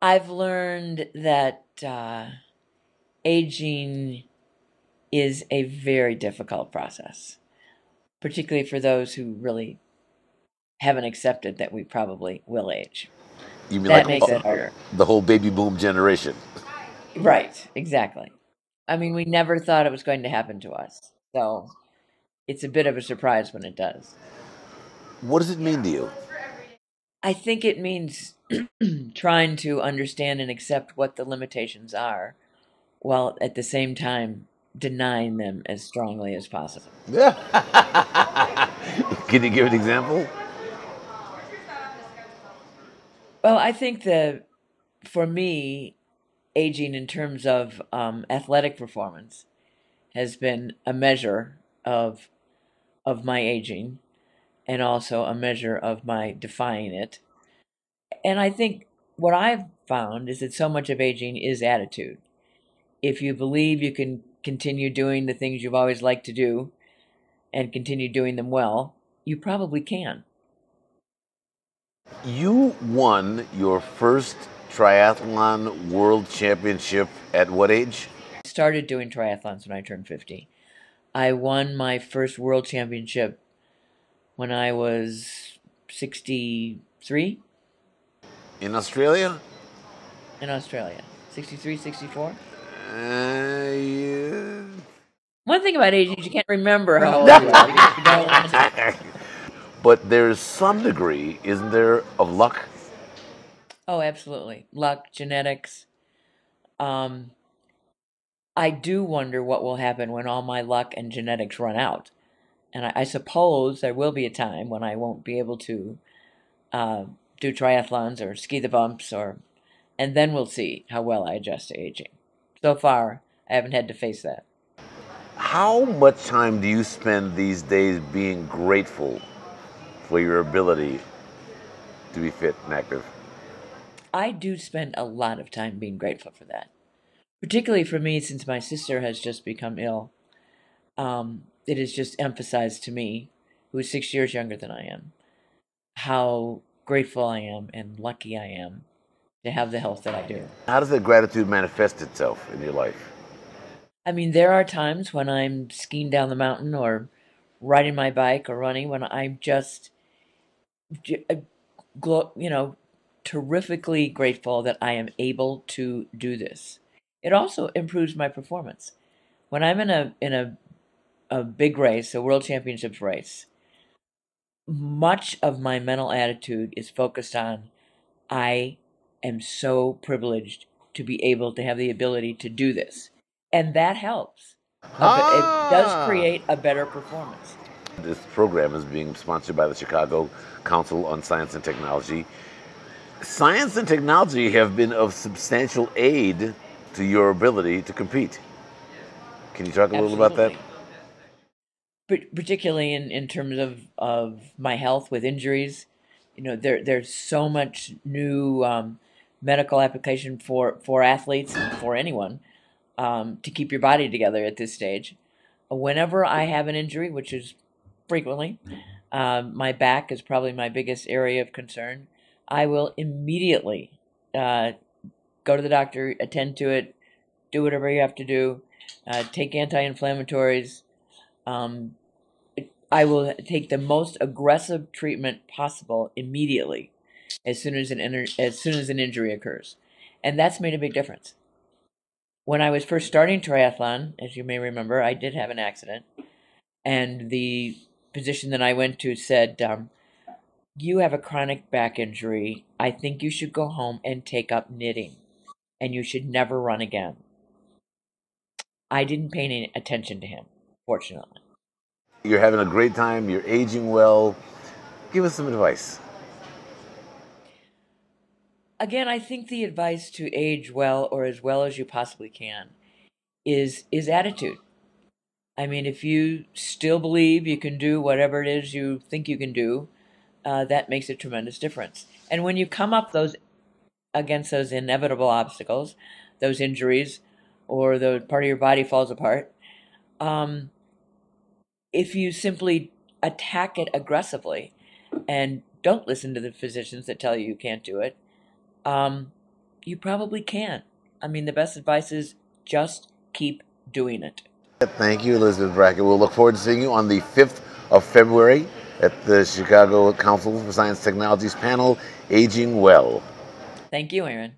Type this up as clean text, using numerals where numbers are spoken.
I've learned that aging is a very difficult process, particularly for those who really haven't accepted that we probably will age. You mean like That makes it harder. the whole baby boom generation? Right, exactly. I mean, we never thought it was going to happen to us. So it's a bit of a surprise when it does. What does it mean to you? I think it means trying to understand and accept what the limitations are while at the same time denying them as strongly as possible. Yeah. Can you give an example? Well, I think that for me, aging in terms of athletic performance has been a measure of my aging and also a measure of my defying it. And I think what I've found is that so much of aging is attitude. If you believe you can continue doing the things you've always liked to do and continue doing them well, you probably can. You won your first triathlon world championship at what age? I started doing triathlons when I turned 50. I won my first world championship when I was 63 In Australia? in Australia. 63, 64. Yeah. One thing about aging is you can't remember how old you are because you don't want to. But there's some degree, isn't there, of luck? Oh, absolutely. Luck, genetics. Um, I do wonder what will happen when all my luck and genetics run out. And I suppose there will be a time when I won't be able to uh, do triathlons or ski the bumps, and then we'll see how well I adjust to aging. So far, I haven't had to face that. How much time do you spend these days being grateful for your ability to be fit and active? I do spend a lot of time being grateful for that, particularly for me since my sister has just become ill. It is just emphasized to me, who is 6 years younger than I am, how grateful I am and lucky I am to have the health that I do. How does that gratitude manifest itself in your life? I mean, there are times when I'm skiing down the mountain or riding my bike or running when I'm just, you know, terrifically grateful that I am able to do this. It also improves my performance. When I'm in a big race, a world championships race, much of my mental attitude is focused on I am so privileged to be able to have the ability to do this. And that helps. But it does Ah! create a better performance. This program is being sponsored by the Chicago Council on Science and Technology. Science and technology have been of substantial aid to your ability to compete. Can you talk a little about that? Absolutely. Particularly in terms of my health with injuries. You know, there's so much new medical application for athletes and for anyone to keep your body together at this stage. Whenever I have an injury, which is frequently, my back is probably my biggest area of concern. I will immediately uh, go to the doctor, attend to it, do whatever you have to do, take anti-inflammatories. Um, I will take the most aggressive treatment possible immediately as soon as an injury occurs, and that's made a big difference. When I was first starting triathlon, as you may remember, I did have an accident, and the physician that I went to said, "You have a chronic back injury. I think you should go home and take up knitting, and you should never run again." I didn't pay any attention to him, fortunately. You're having a great time, you're aging well. Give us some advice. Again, I think the advice to age well or as well as you possibly can is attitude. I mean, if you still believe you can do whatever it is you think you can do, that makes a tremendous difference. And when you come up those against those inevitable obstacles, those injuries, or the part of your body falls apart, um, if you simply attack it aggressively and don't listen to the physicians that tell you you can't do it, um, you probably can't. I mean, the best advice is just keep doing it. Thank you, Elizabeth Brackett. We'll look forward to seeing you on the 5th of February at the Chicago Council for Science Technologies panel, Aging Well. Thank you, Aaron.